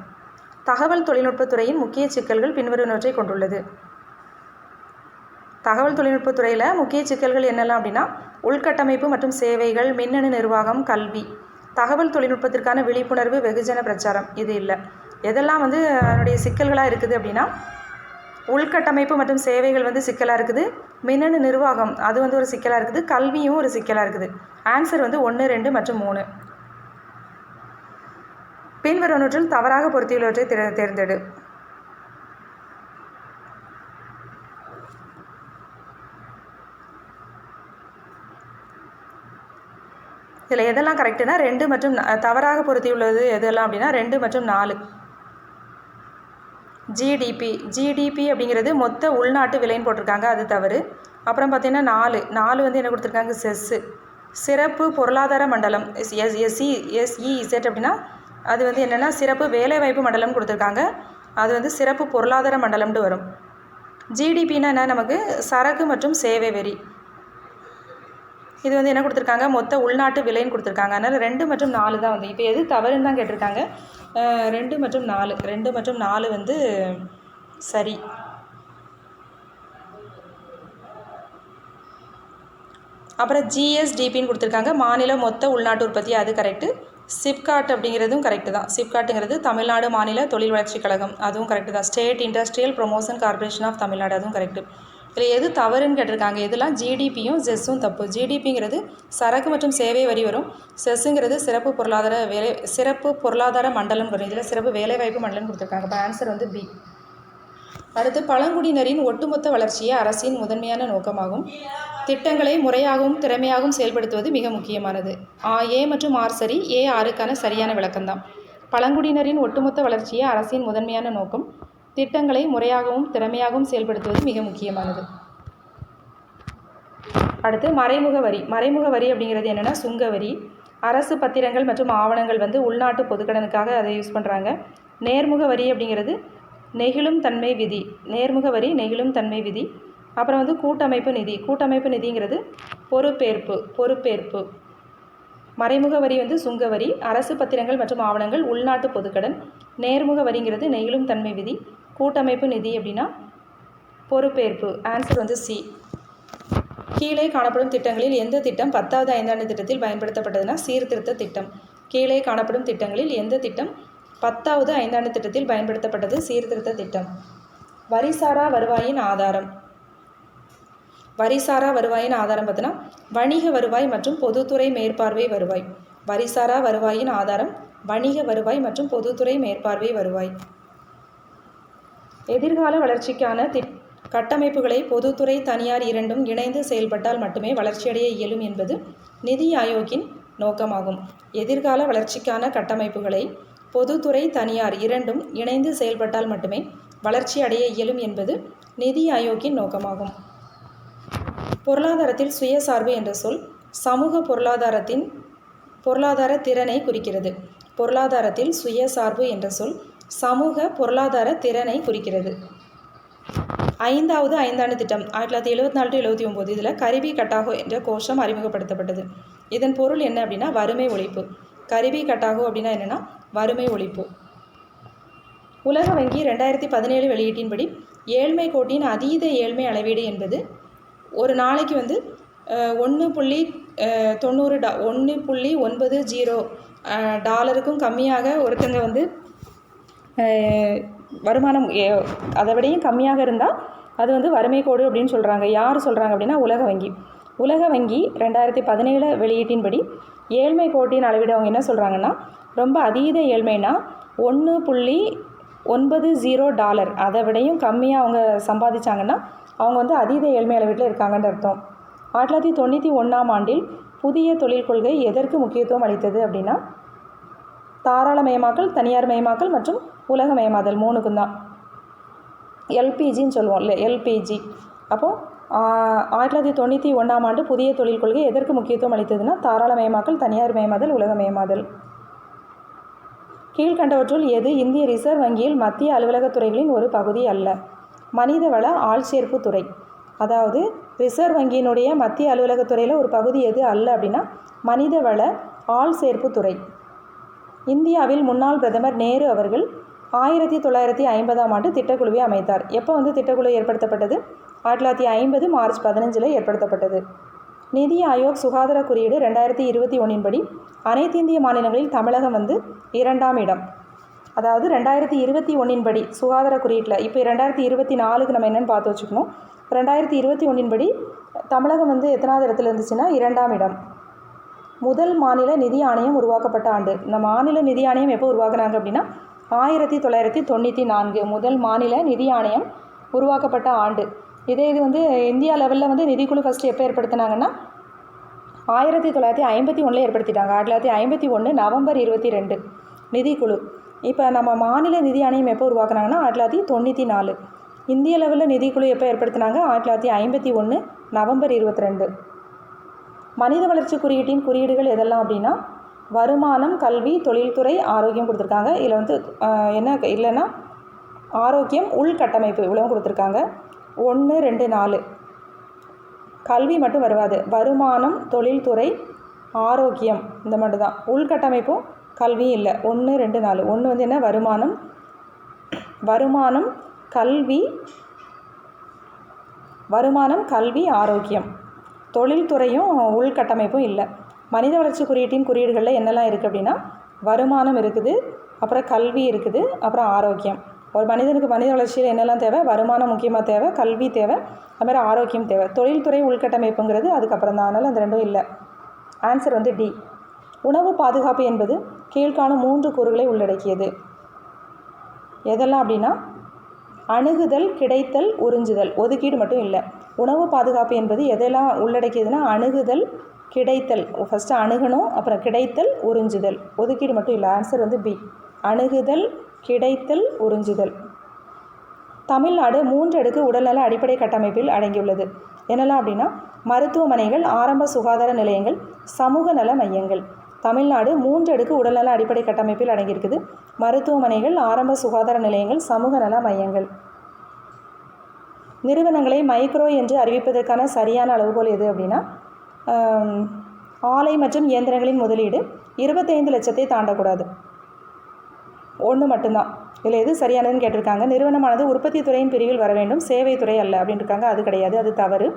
தகவல் தொழில்நுட்பத்துறையின் முக்கிய சிக்கல்கள் பின்வருவனவற்றை கொண்டுள்ளது. தகவல் தொழில்நுட்பத்துறையில் முக்கிய சிக்கல்கள் என்னெல்லாம் அப்படின்னா உள்கட்டமைப்பு மற்றும் சேவைகள், மின்னணு நிர்வாகம், கல்வி. தகவல் தொழில்நுட்பத்திற்கான விழிப்புணர்வு, வெகுஜன பிரச்சாரம் இது இல்லை. எதெல்லாம் வந்து அதனுடைய சிக்கல்களாக இருக்குது அப்படின்னா உள்கட்டமைப்பு மற்றும் சேவைகள் வந்து சிக்கலாக இருக்குது. மின்னணு நிர்வாகம் அது வந்து ஒரு சிக்கலாக இருக்குது. கல்வியும் ஒரு சிக்கலாக இருக்குது. ஆன்சர் வந்து 1, 2 மற்றும் 3. பின்வருவனவற்றில் தவறாக பொருத்தியுள்ளவற்றை தேர்ந்தெடு. இதில் எதெல்லாம் கரெக்டுனா 2 மற்றும் தவறாக பொருத்தியுள்ளது எதெல்லாம் அப்படின்னா 2 மற்றும் 4. ஜிடிபி அப்படிங்கிறது மொத்த உள்நாட்டு விலைன்னு போட்டிருக்காங்க, அது தவறு. அப்புறம் பார்த்தீங்கன்னா 4 வந்து என்ன கொடுத்துருக்காங்க? செஸ்ஸு. சிறப்பு பொருளாதார மண்டலம் SEZ அப்படின்னா அது வந்து என்னென்னா சிறப்பு வேலைவாய்ப்பு மண்டலம் கொடுத்துருக்காங்க. அது வந்து சிறப்பு பொருளாதார மண்டலம்னு வரும். ஜிடிபின்னா என்ன? நமக்கு சரக்கு மற்றும் சேவை வரி. இது வந்து என்ன கொடுத்துருக்காங்க? மொத்த உள்நாட்டு விலைன்னு கொடுத்துருக்காங்க. அதனால் 2 மற்றும் 4 தான் வந்து. இப்போ எது தவறுன்னு தான் கேட்டிருக்காங்க. 2 மற்றும் 4 வந்து சரி. அப்புறம் ஜிஎஸ்டிபின்னு கொடுத்துருக்காங்க, மாநில மொத்த உள்நாட்டு உற்பத்தி, அது கரெக்டு. சிப்காட் அப்படிங்கிறதும் கரெக்டு தான். சிப்காட்டுங்கிறது தமிழ்நாடு மாநில தொழில் வளர்ச்சி கழகம், அதுவும் கரெக்டு தான். State Industrial Promotion Corporation of Tamil Nadu, அதுவும் கரெக்டு. இதில் எது தவறுன்னு கேட்டிருக்காங்க. இதெல்லாம் ஜிடிபியும் செஸ்ஸும் தப்பு. ஜிடிபிங்கிறது சரக்கு மற்றும் சேவை வரி வரும். செஸ்ஸுங்கிறது சிறப்பு பொருளாதார மண்டலம் வரும். இதில் சிறப்பு வேலைவாய்ப்பு மண்டலம் கொடுத்துருக்காங்க. இப்போ ஆன்சர் வந்து பி. அடுத்து, பழங்குடியினரின் ஒட்டுமொத்த வளர்ச்சியே அரசின் முதன்மையான நோக்கமாகும். திட்டங்களை முறையாகவும் திறமையாகவும் செயல்படுத்துவது மிக முக்கியமானது. ஏ மற்றும் ஆர் சரி. ஏ ஆருக்கான சரியான விளக்கம்தான். பழங்குடியினரின் ஒட்டுமொத்த வளர்ச்சியே அரசின் முதன்மையான நோக்கம். திட்டங்களை முறையாகவும் திறமையாகவும் செயல்படுத்துவது மிக முக்கியமானது. அடுத்து, மறைமுக வரி. மறைமுக வரி அப்படிங்கிறது என்னென்னா சுங்க வரி. அரசு பத்திரங்கள் மற்றும் ஆவணங்கள் வந்து உள்நாட்டு பொதுக்கடனுக்காக அதை யூஸ் பண்ணுறாங்க. நேர்முக வரி அப்படிங்கிறது நெகிழும் தன்மை விதி. நேர்முக வரி நெகிழும் தன்மை விதி. அப்புறம் வந்து கூட்டமைப்பு நிதி. கூட்டமைப்பு நிதிங்கிறது பொறுப்பேற்பு. மறைமுக வரி வந்து சுங்க வரி. அரசு பத்திரங்கள் மற்றும் ஆவணங்கள் உள்நாட்டு பொதுக்கடன். நேர்முக வரிங்கிறது நெகிழும் தன்மை விதி. கூட்டமைப்பு நிதி அப்படின்னா பொறுப்பேற்பு. ஆன்சர் வந்து சி. கீழே காணப்படும் திட்டங்களில் எந்த திட்டம் 10வது ஐந்தாண்டு திட்டத்தில் பயன்படுத்தப்பட்டதுன்னா சீர்திருத்த திட்டம். கீழே காணப்படும் திட்டங்களில் எந்த திட்டம் 10வது ஐந்தாண்டு திட்டத்தில் பயன்படுத்தப்பட்டது? சீர்திருத்த திட்டம். வரிசாரா வருவாயின் ஆதாரம். வரிசாரா வருவாயின் ஆதாரம் பார்த்தீங்கன்னா வணிக வருவாய் மற்றும் பொதுத்துறை மேற்பார்வை வருவாய். வரிசாரா வருவாயின் ஆதாரம் வணிக வருவாய் மற்றும் பொதுத்துறை மேற்பார்வை வருவாய். எதிர்கால வளர்ச்சிக்கான கட்டமைப்புகளை பொதுத்துறை தனியார் இரண்டும் இணைந்து செயல்பட்டால் மட்டுமே வளர்ச்சியடைய இயலும் என்பது நிதி ஆயோக்கின் நோக்கமாகும். எதிர்கால வளர்ச்சிக்கான கட்டமைப்புகளை பொதுத்துறை தனியார் இரண்டும் இணைந்து செயல்பட்டால் மட்டுமே வளர்ச்சி அடைய இயலும் என்பது நிதி ஆயோக்கின் நோக்கமாகும். பொருளாதாரத்தில் சுயசார்பு என்ற சொல் சமூக பொருளாதார திறனை குறிக்கிறது. பொருளாதாரத்தில் சுயசார்பு என்ற சொல் சமூக பொருளாதார திறனை குறிக்கிறது. 5வது ஐந்தாண்டு திட்டம் 1974-79 இதில் கரிபி கட்டாகோ என்ற கோஷம் அறிமுகப்படுத்தப்பட்டது. இதன் பொருள் என்ன அப்படின்னா வறுமை ஒழிப்பு. கரிபி கட்டாகோ அப்படின்னா என்னென்னா வறுமை ஒழிப்பு. உலக வங்கி 2017 வெளியீட்டின்படி ஏழ்மை கோட்டின் அதீத ஏழ்மை அளவீடு என்பது ஒரு நாளைக்கு வந்து 1.90 டாலருக்கும் கம்மியாக ஒருத்தங்க வந்து வருமானம் அதை விடையும் கம்மியாக இருந்தால் அது வந்து வறுமை கோடு அப்படின்னு சொல்கிறாங்க. யார் சொல்கிறாங்க அப்படின்னா உலக வங்கி. உலக வங்கி 2017 வெளியீட்டின்படி ஏழ்மை கோட்டின் அளவீடு அவங்க என்ன சொல்கிறாங்கன்னா ரொம்ப அதீத ஏழ்மைனா 1.90 டாலர் அதை விடையும் கம்மியாக அவங்க சம்பாதிச்சாங்கன்னா அவங்க வந்து அதீத ஏழ்மை அளவீட்டில் இருக்காங்கன்னு அர்த்தம். 1991ஆம் ஆண்டில் புதிய தொழில் கொள்கை எதற்கு முக்கியத்துவம் அளித்தது அப்படின்னா தாராளமயமாக்கல், தனியார் மயமாக்கல் மற்றும் உலகமயமாதல் 3க்கும் தான். எல்பிஜின்னு சொல்லுவோம் இல்லை, எல்பிஜி. அப்போது 1991ஆம் ஆண்டு புதிய தொழில் கொள்கை எதற்கு முக்கியத்துவம் அளித்ததுன்னா தாராளமயமாக்கல், தனியார் மயமாதல், உலகமயமாதல். கீழ்கண்டவற்றுள் எது இந்திய ரிசர்வ் வங்கியில் மத்திய அலுவலகத் துறைகளின் ஒரு பகுதி அல்ல? மனிதவள ஆள்சேர்ப்பு துறை. அதாவது ரிசர்வ் வங்கியினுடைய மத்திய அலுவலகத் துறையில் ஒரு பகுதி எது அல்ல அப்படின்னா மனிதவள ஆள்சேர்ப்பு துறை. இந்தியாவில் முன்னாள் பிரதமர் நேரு அவர்கள் 1950ஆம் ஆண்டு திட்டக்குழுவை அமைத்தார். எப்போ வந்து திட்டக்குழு ஏற்படுத்தப்பட்டது? 1950 மார்ச் 15 ஏற்படுத்தப்பட்டது. நிதி ஆயோக் சுகாதார குறியீடு 2021 அனைத்து இந்திய மாநிலங்களில் தமிழகம் வந்து 2ஆம் இடம். அதாவது 2021 சுகாதார குறியீட்டில். இப்போ 2024க்கு நம்ம என்னென்னு பார்த்து வச்சுக்கணும். 2021 தமிழகம் வந்து எத்தனாவது இடத்துல இருந்துச்சுன்னா 2ஆம் இடம். முதல் மாநில நிதி ஆணையம் உருவாக்கப்பட்ட ஆண்டு. இந்த மாநில நிதி ஆணையம் எப்போ உருவாக்குனாங்க அப்படின்னா 1994 முதல் மாநில நிதி ஆணையம் உருவாக்கப்பட்ட ஆண்டு. இது வந்து இந்தியா லெவலில் வந்து நிதிக்குழு ஃபஸ்ட்டு எப்போ ஏற்படுத்தினாங்கன்னா 1951 ஏற்படுத்திட்டாங்க. 1951 நவம்பர் 22 நிதிக்குழு. இப்போ நம்ம மாநில நிதி ஆணையம் எப்போ உருவாக்குனாங்கன்னா 1994. இந்திய லெவலில் நிதிக்குழு எப்போ ஏற்படுத்தினாங்க? 1951 நவம்பர் 22. மனித வளர்ச்சி குறியீட்டின் குறியீடுகள் எதெல்லாம் அப்படின்னா வருமானம், கல்வி, தொழில்துறை, ஆரோக்கியம் கொடுத்துருக்காங்க. இதில் வந்து என்ன இல்லைன்னா ஆரோக்கியம், உள்கட்டமைப்பு இவ்வளவும் கொடுத்துருக்காங்க. 1, 2, 4 கல்வி மட்டும் வருவாது. வருமானம், தொழில்துறை, ஆரோக்கியம் இந்த மட்டும் தான். உள்கட்டமைப்பும் கல்வியும் இல்லை. 1, 2, 4. 1 வந்து என்ன வருமானம், கல்வி, ஆரோக்கியம். தொழில்துறையும் உள்கட்டமைப்பும் இல்லை. மனித வளர்ச்சி குறியீட்டின் குறியீடுகளில் என்னெல்லாம் இருக்குது அப்படின்னா வருமானம் இருக்குது, அப்புறம் கல்வி இருக்குது, அப்புறம் ஆரோக்கியம். ஒரு மனிதனுக்கு மனித வளர்ச்சியில் என்னெல்லாம் தேவை? வருமானம் முக்கியமாக தேவை, கல்வி தேவை, அதுமாதிரி ஆரோக்கியம் தேவை. தொழில்துறை உள்கட்டமைப்புங்கிறது அதுக்கப்புறம் தான். அதனால் அந்த ரெண்டும் இல்லை. ஆன்சர் வந்து டி. உணவு பாதுகாப்பு என்பது கீழ்காணும் 3 கூறுகளை உள்ளடக்கியது. எதெல்லாம் அப்படின்னா அணுகுதல், கிடைத்தல், உறிஞ்சுதல். ஒதுக்கீடு மட்டும் இல்லை. உணவு பாதுகாப்பு என்பது எதெல்லாம் உள்ளடக்கியதுன்னா அணுகுதல், கிடைத்தல். ஃபஸ்ட்டு அணுகணும், அப்புறம் கிடைத்தல், உறிஞ்சுதல். ஒதுக்கீடு மட்டும் இல்லை. ஆன்சர் வந்து பி. அணுகுதல், கிடைத்தல், உறிஞ்சுதல். தமிழ்நாடு 3 அடுக்கு உடல்நல அடிப்படை கட்டமைப்பில் அடங்கியுள்ளது. என்னெல்லாம் அப்படின்னா மருத்துவமனைகள், ஆரம்ப சுகாதார நிலையங்கள், சமூக நல மையங்கள். தமிழ்நாடு 3 அடுக்கு உடல்நல அடிப்படை கட்டமைப்பில் அடங்கியிருக்குது. மருத்துவமனைகள், ஆரம்ப சுகாதார நிலையங்கள், சமூக நல மையங்கள். நிறுவனங்களை மைக்ரோ என்று அறிவிப்பதற்கான சரியான அளவுகோல் எது அப்படின்னா ஆலை மற்றும் இயந்திரங்களின் முதலீடு 25 லட்சத்தை தாண்டக்கூடாது. ஒன்று மட்டும்தான். இதில் எது சரியானதுன்னு கேட்டிருக்காங்க. நிறுவனமானது உற்பத்தி துறையின் பிரிவில் வர வேண்டும், சேவைத்துறை அல்ல அப்படின்னு இருக்காங்க. அது கிடையாது, அது தவறு.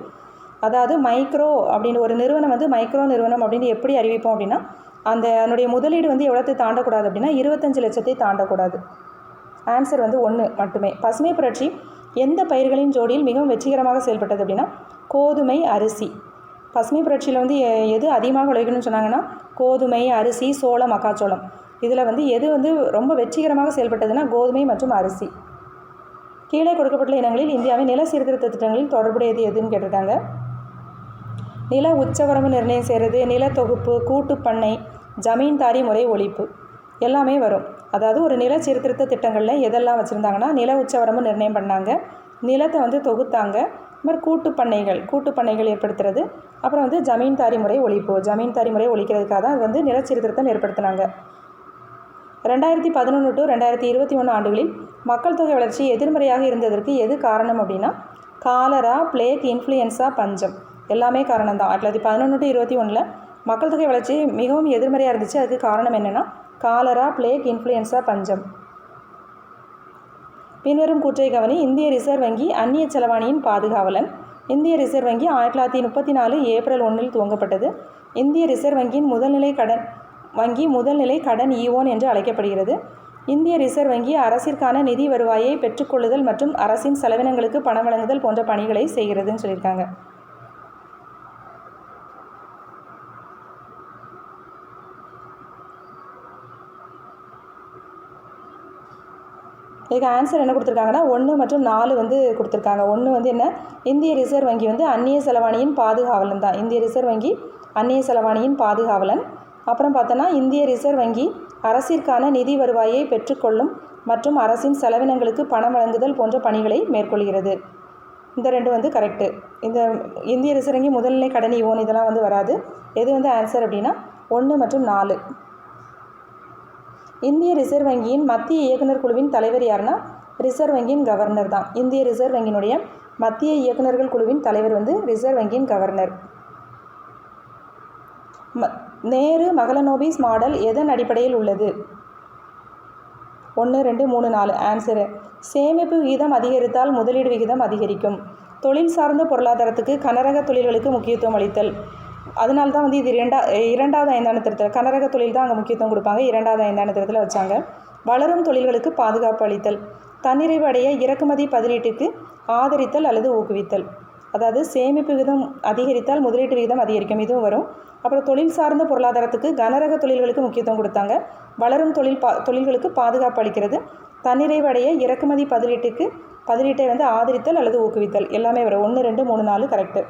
அதாவது மைக்ரோ அப்படின்னு ஒரு நிறுவனம் வந்து மைக்ரோ நிறுவனம் அப்படின்னு எப்படி அறிவிப்போம் அப்படின்னா அதனுடைய முதலீடு வந்து எவ்வளோத்தை தாண்டக்கூடாது அப்படின்னா 25 லட்சத்தை தாண்டக்கூடாது. ஆன்சர் வந்து 1 மட்டுமே. பசுமை புரட்சி எந்த பயிர்களின் ஜோடியில் மிகவும் வெற்றிகரமாக செயல்பட்டது அப்படின்னா கோதுமை, அரிசி. பசுமை புரட்சியில் வந்து எது அதிகமாக விளைவிக்கணும்னு சொன்னாங்கன்னா கோதுமை, அரிசி, சோளம், மக்காச்சோளம். இதில் வந்து எது வந்து ரொம்ப வெற்றிகரமாக செயல்பட்டதுன்னா கோதுமை மற்றும் அரிசி. கீழே கொடுக்கப்பட்டுள்ள இனங்களில் இந்தியாவின் நில சீர்திருத்த திட்டங்களில் தொடர்புடையது எதுன்னு கேட்டிருக்காங்க. நில உச்சவரம்பு நிர்ணயம் செய்கிறது, நில தொகுப்பு, கூட்டு பண்ணை, ஜமீன்தாரி முறை ஒழிப்பு எல்லாமே வரும். அதாவது ஒரு நில சீர்திருத்த திட்டங்களில் எதெல்லாம் வச்சுருந்தாங்கன்னா நில உச்சவரம்பு நிர்ணயம் பண்ணாங்க, நிலத்தை வந்து தொகுத்தாங்க, இது மாதிரி கூட்டு பண்ணைகள் ஏற்படுத்துறது, அப்புறம் வந்து ஜமீன்தாரி முறை ஒழிப்பு. ஜமீன்தாரி முறை ஒழிக்கிறதுக்காக தான் அது வந்து நில சீர்திருத்தம் ஏற்படுத்தினாங்க. 2011 to 2021 ஆண்டுகளில் மக்கள் தொகை வளர்ச்சி எதிர்மறையாக இருந்ததற்கு எது காரணம் அப்படின்னா காலரா, பிளேக், இன்ஃப்ளூயன்ஸா, பஞ்சம் எல்லாமே காரணம் தான். 2011 to 2021 மக்கள் தொகை வளர்ச்சி மிகவும் எதிர்மறையாக இருந்துச்சு. அதுக்கு காரணம் என்னென்னா காலரா, பிளேக், இன்ஃப்ளூயன்ஸா, பஞ்சம். பின்வரும் கூற்றை கவனி. இந்திய ரிசர்வ் வங்கி அந்நிய செலவாணியின் பாதுகாவலன். இந்திய ரிசர்வ் வங்கி 1934 ஏப்ரல் 1 துவங்கப்பட்டது. இந்திய ரிசர்வ் வங்கியின் முதல்நிலை கடன் ஈவோன் என்று அழைக்கப்படுகிறது. இந்திய ரிசர்வ் வங்கி அரசிற்கான நிதி வருவாயை பெற்றுக்கொள்ளுதல் மற்றும் அரசின் செலவினங்களுக்கு பணம் வழங்குதல் போன்ற பணிகளை செய்கிறதுன்னு சொல்லியிருக்காங்க. இதுக்கு ஆன்சர் என்ன கொடுத்துருக்காங்கன்னா 1 மற்றும் 4 வந்து கொடுத்துருக்காங்க. 1 வந்து என்ன, இந்திய ரிசர்வ் வங்கி வந்து அந்நிய செலவாணியின் பாதுகாவலன் தான். இந்திய ரிசர்வ் வங்கி அந்நிய செலவாணியின் பாதுகாவலன். அப்புறம் பார்த்தோன்னா இந்திய ரிசர்வ் வங்கி அரசிற்கான நிதி வருவாயை பெற்றுக்கொள்ளும் மற்றும் அரசின் செலவினங்களுக்கு பணம் வழங்குதல் போன்ற பணிகளை மேற்கொள்கிறது. இந்த 2 வந்து கரெக்டு. இந்த இந்திய ரிசர்வ் வங்கி முதல்நிலை கடன் ஈவோன் இதெல்லாம் வந்து வராது. எது வந்து ஆன்சர் அப்படின்னா 1 மற்றும் 4. இந்திய ரிசர்வ் வங்கியின் மத்திய இயக்குனர் குழுவின் தலைவர் யாருன்னா ரிசர்வ் வங்கியின் கவர்னர் தான். இந்திய ரிசர்வ் வங்கியினுடைய மத்திய இயக்குநர்கள் குழுவின் தலைவர் வந்து ரிசர்வ் வங்கியின் கவர்னர். நேரு மகளனோபிஸ் மாடல் எதன் அடிப்படையில் உள்ளது? 1, 2, 3, 4. ஆன்சரு சேமிப்பு விகிதம் அதிகரித்தால் முதலீடு விகிதம் அதிகரிக்கும். தொழில் சார்ந்த பொருளாதாரத்துக்கு கனரக தொழில்களுக்கு முக்கியத்துவம் அளித்தல். அதனால தான் வந்து இது இரண்டாவது ஐந்தாண்டு திட்டத்தில் கனரக தொழில் தான் அங்கே முக்கியத்துவம் கொடுப்பாங்க. 2வது ஐந்தாண்டு திட்டத்தில் வச்சாங்க. வளரும் தொழில்களுக்கு பாதுகாப்பு அளித்தல். தன்னிறைவு அடைய இறக்குமதி பதிலீட்டுக்கு ஆதரித்தல் அல்லது ஊக்குவித்தல். அதாவது சேமிப்பு விகிதம் அதிகரித்தால் முதலீட்டு விகிதம் அதிகரிக்கும், இதுவும் வரும். அப்புறம் தொழில் சார்ந்த பொருளாதாரத்துக்கு கனரக தொழில்களுக்கு முக்கியத்துவம் கொடுத்தாங்க. வளரும் தொழில்களுக்கு பாதுகாப்பு அளிக்கிறது. தன்னிறைவு அடைய இறக்குமதி பதிலீட்டை வந்து ஆதரித்தல் அல்லது ஊக்குவித்தல் எல்லாமே வரும். 1, 2, 3, 4 கரெக்டு.